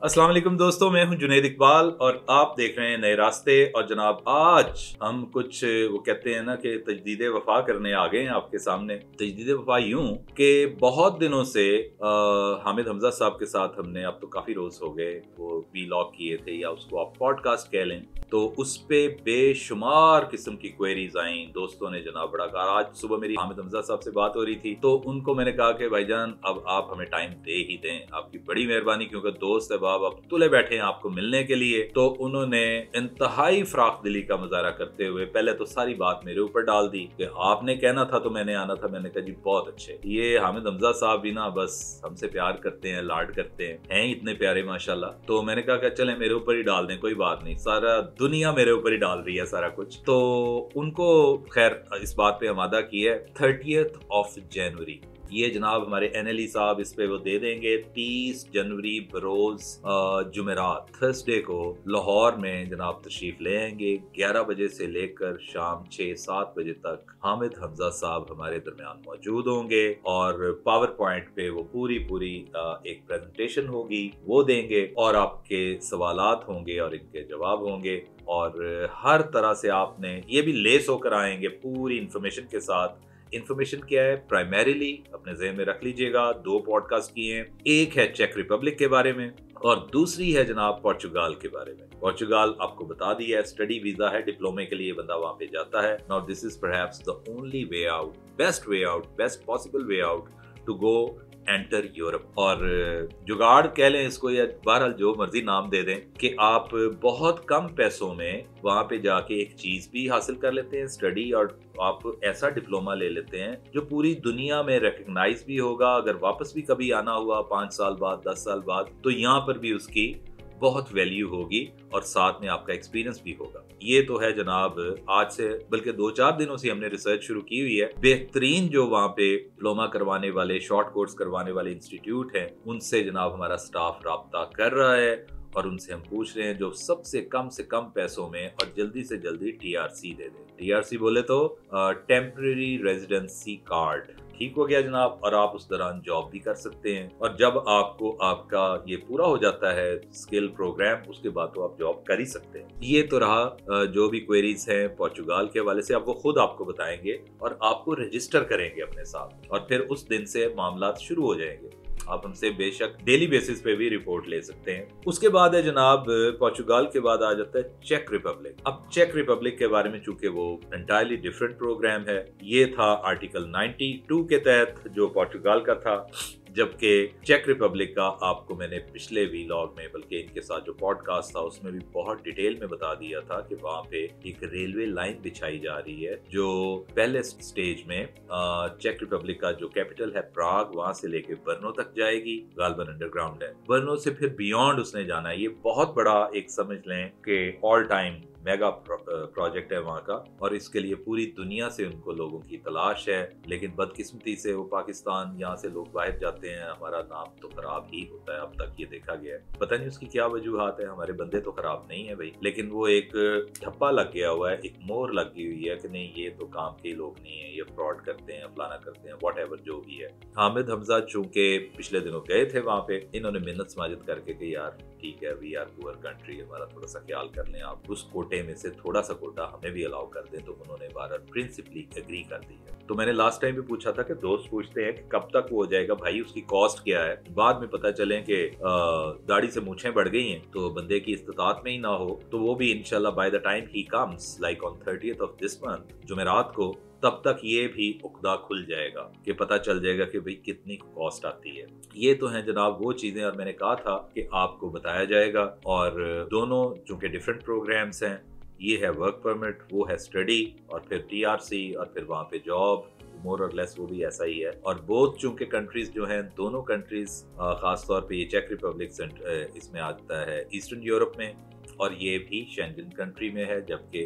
अस्सलाम वालेकुम दोस्तों, मैं हूं जुनैद इकबाल और आप देख रहे हैं नए रास्ते। और जनाब आज हम कुछ वो कहते हैं ना कि तजदीद वफा करने आ गए हैं आपके सामने। तजदीद वफा यूं कि बहुत दिनों से हामिद हमजा साहब के साथ हमने, अब तो काफ़ी रोज़ हो गए, वो वीलॉग किए थे या उसको आप पॉडकास्ट कह लें, तो उस पे बेशुमार किस्म की क्वेरीज आई। दोस्तों ने जनाब बड़ा कहा। आज सुबह मेरी हामिद हमजा साहब से बात हो रही थी तो उनको मैंने कहा कि भाईजान अब आप हमें टाइम दे ही दें, आपकी बड़ी मेहरबानी, क्योंकि दोस्त है बाब, अब तुले बैठे हैं आपको मिलने के लिए। तो उन्होंने इंतहाई फराख दिली का मुजाहरा करते हुए पहले तो सारी बात मेरे ऊपर डाल दी कि आपने कहना था तो मैंने आना था। मैंने कहा जी बहुत अच्छे, ये हामिद हमजा साहब भी ना बस हमसे प्यार करते हैं, लाड करते हैं इतने प्यारे माशाल्लाह। तो मैंने कहा कि चले मेरे ऊपर ही डाल दें, कोई बात नहीं, सारा दुनिया मेरे ऊपर ही डाल रही है सारा कुछ। तो उनको खैर इस बात पे आमादा की है 30th of January। ये जनाब हमारे NLE साहब इस पे वो दे देंगे 30 जनवरी बरोज जुमेरात, थर्सडे को लाहौर में जनाब तशरीफ ले आएंगे। 11 बजे से लेकर शाम 6-7 बजे तक हामिद हमजा साहब हमारे दरमियान मौजूद होंगे और पावर पॉइंट पे वो पूरी एक प्रेजेंटेशन होगी, वो देंगे और आपके सवालात होंगे और इनके जवाब होंगे। और हर तरह से आपने ये भी लेस होकर आएंगे पूरी इंफॉर्मेशन के साथ। इन्फॉर्मेशन क्या है, प्राइमरीली अपने ज़हन में रख लीजिएगा, 2 पॉडकास्ट किए हैं। एक है चेक रिपब्लिक के बारे में और दूसरी है जनाब पोर्चुगाल के बारे में। पोर्चुगाल आपको बता दिया है, स्टडी वीजा है, डिप्लोमे के लिए बंदा वहां पे जाता है। Now this is perhaps the only way out, best possible way out to go enter Europe. और जुगाड़ कह लें इसको या बहरहाल जो मर्जी नाम दे दें कि आप बहुत कम पैसों में वहां पे जाके एक चीज भी हासिल कर लेते हैं, स्टडी, और आप ऐसा डिप्लोमा ले लेते हैं जो पूरी दुनिया में रिकग्नाइज भी होगा। अगर वापस भी कभी आना हुआ 5 साल बाद, 10 साल बाद, तो यहाँ पर भी उसकी बहुत वैल्यू होगी और साथ में आपका एक्सपीरियंस भी होगा। ये तो है जनाब आज से, बल्कि 2-4 दिनों से हमने रिसर्च शुरू की हुई है। बेहतरीन जो वहाँ पे डिप्लोमा करवाने वाले, शॉर्ट कोर्स करवाने वाले इंस्टीट्यूट हैं, उनसे जनाब हमारा स्टाफ राब्ता कर रहा है और उनसे हम पूछ रहे हैं जो सबसे कम पैसों में और जल्दी से जल्दी TRC दे दें। TRC बोले तो टेम्पररी रेजिडेंसी कार्ड, ठीक हो गया जनाब, और आप उस दौरान जॉब भी कर सकते हैं। और जब आपका ये पूरा हो जाता है स्किल प्रोग्राम, उसके बाद तो आप जॉब कर ही सकते हैं। ये तो रहा जो भी क्वेरीज हैं पोर्चुगाल के हवाले से, अब वो खुद आपको बताएंगे और आपको रजिस्टर करेंगे अपने साथ, और फिर उस दिन से मामला शुरू हो जाएंगे। आप हमसे बेशक डेली बेसिस पे भी रिपोर्ट ले सकते हैं। उसके बाद है जनाब पोर्चुगाल के बाद आ जाता है चेक रिपब्लिक। अब चेक रिपब्लिक के बारे में चूंकि वो एंटायरली डिफरेंट प्रोग्राम है, ये था आर्टिकल 92 के तहत जो पोर्चुगाल का था, जबकि चेक रिपब्लिक का आपको मैंने पिछले वीलॉग में, बल्कि इनके साथ जो पॉडकास्ट था उसमें भी बहुत डिटेल में बता दिया था कि वहाँ पे एक रेलवे लाइन बिछाई जा रही है जो पहले स्टेज में चेक रिपब्लिक का जो कैपिटल है प्राग, वहां से लेके बर्नो तक जाएगी। गालबन अंडरग्राउंड है, बर्नो से फिर बियॉन्ड उसने जाना है। ये बहुत बड़ा एक समझ लें कि ऑल टाइम मेगा प्रोजेक्ट है वहाँ का, और इसके लिए पूरी दुनिया से उनको लोगों की तलाश है। लेकिन बदकिस्मती से वो पाकिस्तान, यहाँ से लोग बाहर जाते हैं, हमारा नाम तो खराब ही होता है, अब तक ये देखा गया है। पता नहीं उसकी क्या वजूहात है, हमारे बंदे तो खराब नहीं है भाई, लेकिन वो एक ठप्पा लग गया हुआ है, एक मोहर लगी हुई है कि नहीं ये तो काम के लोग नहीं है, ये फ्रॉड करते हैं, फलाना करते हैं, व्हाटएवर जो भी है। हामिद हमजा चूंकि पिछले दिनों गए थे वहाँ पे, इन्होंने मिन्नत समाजत करके कि यार ठीक है, वी आर पुअर कंट्री, हमारा थोड़ा सा ख्याल कर लें आप, उस कोटे में से थोड़ा सा कोटा हमें भी अलाउ कर दें। तो उन्होंने बार प्रिंसिपली एग्री कर दी है। तो मैंने लास्ट टाइम भी पूछा था कि दोस्त पूछते हैं कि कब तक वो हो जाएगा भाई, उसकी कॉस्ट क्या है। बाद में पता चले कि दाढ़ी से मूछें बढ़ गई हैं तो बंदे की इस्तात में ही ना हो, तो वो भी इंशाल्लाह by the time he comes like on 30th of this month जुमेरात को, तब तक ये भी उकदा खुल जाएगा कि पता चल जाएगा कि भाई कितनी कॉस्ट आती है। ये तो हैं जनाब वो चीजें, और मैंने कहा था कि आपको बताया जाएगा। और दोनों चूंकि डिफरेंट प्रोग्राम्स हैं, ये है वर्क परमिट, वो है स्टडी, और फिर TRC, और फिर वहाँ पे जॉब, मोर और लेस वो भी ऐसा ही है। और बोथ चूंकि कंट्रीज जो हैं, दोनों कंट्रीज खासतौर पे ये चेक रिपब्लिक इसमें आता है ईस्टर्न यूरोप में, और ये भी शेंजन कंट्री में है, जबकि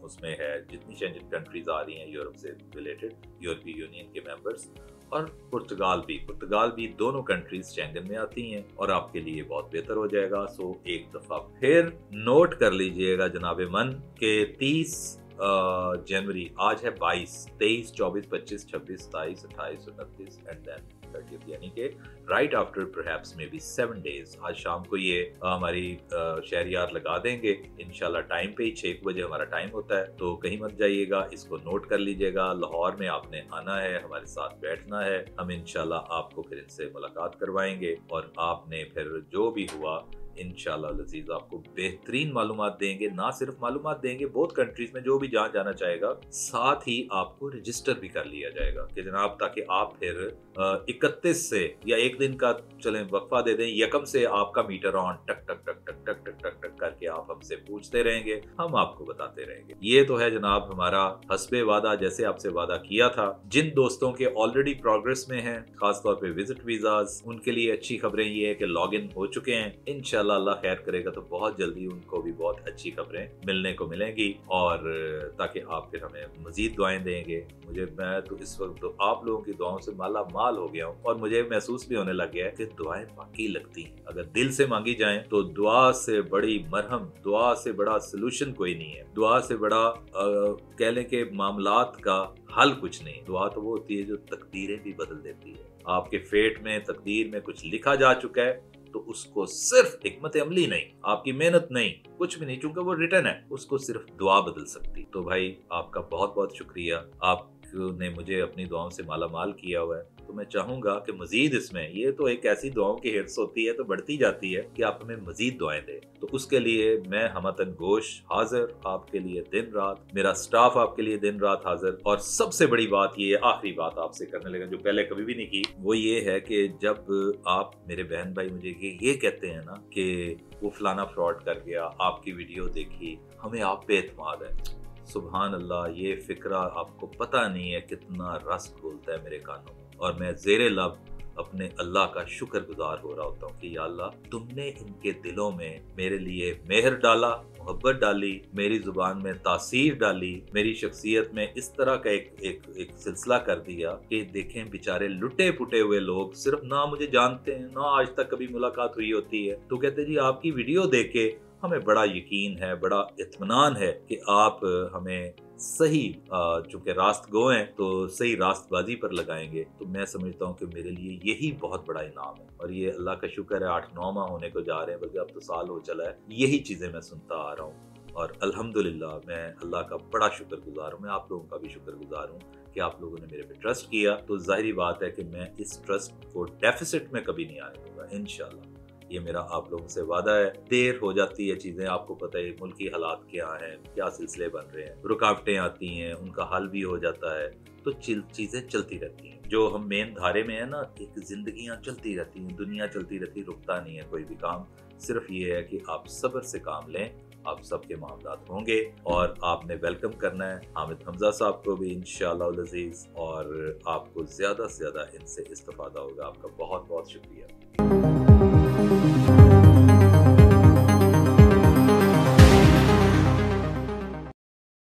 उसमें है जितनी शेंजन कंट्रीज आ रही हैं यूरोप से रिलेटेड, यूरोपीय यूनियन के मेंबर्स, और पुर्तगाल भी दोनों कंट्रीज शेंगन में आती हैं, और आपके लिए बहुत बेहतर हो जाएगा। सो एक दफा फिर नोट कर लीजिएगा जनाबे मन के 30 जनवरी, आज है 22, 23, 24, 25, 26, 27, 28, 29 एंड देन 30 यानी कि right after perhaps may be 7 days। आज शाम को ये हमारी शहरियार लगा देंगे इंशाल्लाह टाइम पे ही। 6 बजे हमारा टाइम होता है, तो कहीं मत जाइएगा, इसको नोट कर लीजिएगा। लाहौर में आपने आना है, हमारे साथ बैठना है, हम इंशाल्लाह आपको फिर इनसे मुलाकात करवाएंगे और आपने फिर जो भी हुआ इंशाल्लाह लजीज आपको बेहतरीन मालूमात देंगे। ना सिर्फ मालूमात देंगे, बहुत कंट्रीज में जो भी जहाँ जाना चाहेगा साथ ही आपको रजिस्टर भी कर लिया जाएगा कि जनाब, ताकि आप फिर 31 से या एक दिन का चलें वक्फा दे दें, यकम से आपका मीटर ऑन टक टक टक टक टक टक टक टक करके आप हमसे पूछते रहेंगे, हम आपको बताते रहेंगे। ये तो है जनाब हमारा हस्बे वादा, जैसे आपसे वादा किया था। जिन दोस्तों के ऑलरेडी प्रोग्रेस में हैं, खासतौर पे विजिट वीजाज, उनके लिए अच्छी खबरें ये है कि लॉग इन हो चुके हैं। इंशाल्लाह अल्लाह खैर करेगा तो बहुत जल्दी उनको भी बहुत अच्छी खबरें मिलने को मिलेंगी, और ताकि आप फिर हमें मजीद दुआएं देंगे। मैं तो इस वक्त तो आप लोगों की दुआओं से माला माल हो गया हूँ, और मुझे महसूस भी होने लग गया है कि दुआएं बाकी लगती हैं। अगर दिल से मांगी जाएं तो दुआ से बड़ी मरहम, दुआ से बड़ा सोल्यूशन कोई नहीं है, दुआ से बड़ा कह लें कि मामलात का हल कुछ नहीं। दुआ तो वो होती है जो तकदीरें भी बदल देती है। आपके फेट में, तकदीर में कुछ लिखा जा चुका है, तो उसको सिर्फ हिकमत अमली नहीं, आपकी मेहनत नहीं, कुछ भी नहीं, चूंकि वो रिटर्न है, उसको सिर्फ दुआ बदल सकती। तो भाई आपका बहुत बहुत शुक्रिया, आपने मुझे अपनी दुआओं से माला माल किया हुआ है। तो मैं चाहूंगा कि मजीद इसमें, ये तो एक ऐसी दुआओं की हिर्स होती है तो बढ़ती जाती है कि आप हमें मजीद दुआएं दें। तो उसके लिए मैं हमतन गोश हाजिर आपके लिए दिन रात, मेरा स्टाफ आपके लिए दिन रात हाजिर। और सबसे बड़ी बात ये, आखिरी बात आपसे करने लगा जो पहले कभी भी नहीं की, वो ये है कि जब आप मेरे बहन भाई मुझे ये कहते हैं ना कि वो फलाना फ्रॉड कर गया, आपकी वीडियो देखी, हमें आप पे एतमाद है, सुभान अल्लाह, ये फिक्रा आपको पता नहीं है कितना रस घोलता है मेरे कानों में। और मैं ज़ेरे लब अपने अल्लाह का शुक्रगुजार हो रहा होता हूँ कि या अल्लाह, तुमने इनके दिलों में मेरे लिए मेहर डाला, मोहब्बत डाली, मेरी जुबान में तासीर डाली, मेरी शख्सियत में इस तरह का एक सिलसिला कर दिया कि देखें बेचारे लुटे पुटे हुए लोग, सिर्फ ना मुझे जानते हैं, ना आज तक कभी मुलाकात हुई होती है, तो कहते जी आपकी वीडियो देख के हमें बड़ा यकीन है, बड़ा इत्मीनान है कि आप हमें सही, चूंकि रास्त गो हैं तो सही रास्तबाजी पर लगाएंगे। तो मैं समझता हूँ कि मेरे लिए यही बहुत बड़ा इनाम है, और ये अल्लाह का शुक्र है 8-9 माह होने को जा रहे हैं, बल्कि अब तो साल हो चला है, यही चीज़ें मैं सुनता आ रहा हूँ। और अल्हम्दुलिल्लाह मैं अल्लाह का बड़ा शुक्रगुजार हूँ, मैं आप लोगों का भी शुक्रगुजार हूँ कि आप लोगों ने मेरे पे ट्रस्ट किया। तो जाहिर बात है कि मैं इस ट्रस्ट को डेफिसिट में कभी नहीं आने दूंगा इंशाल्लाह। ये मेरा आप लोगों से वादा है। देर हो जाती है, चीज़ें आपको पता है मुल्की हालात क्या हैं, क्या सिलसिले बन रहे हैं, रुकावटें आती हैं, उनका हल भी हो जाता है, तो चीज़ें चलती रहती हैं। जो हम मेन धारे में है ना, एक जिंदगियां चलती रहती हैं, दुनिया चलती रहती, रुकता नहीं है कोई भी काम। सिर्फ ये है कि आप सब्र से काम लें, आप सबके मामलात होंगे। और आपने वेलकम करना है हामिद हमजा साहब को भी इंशाअल्लाह अज़ीज़, और आपको ज़्यादा से ज़्यादा इनसे इस्तिफ़ादा होगा। आपका बहुत बहुत शुक्रिया।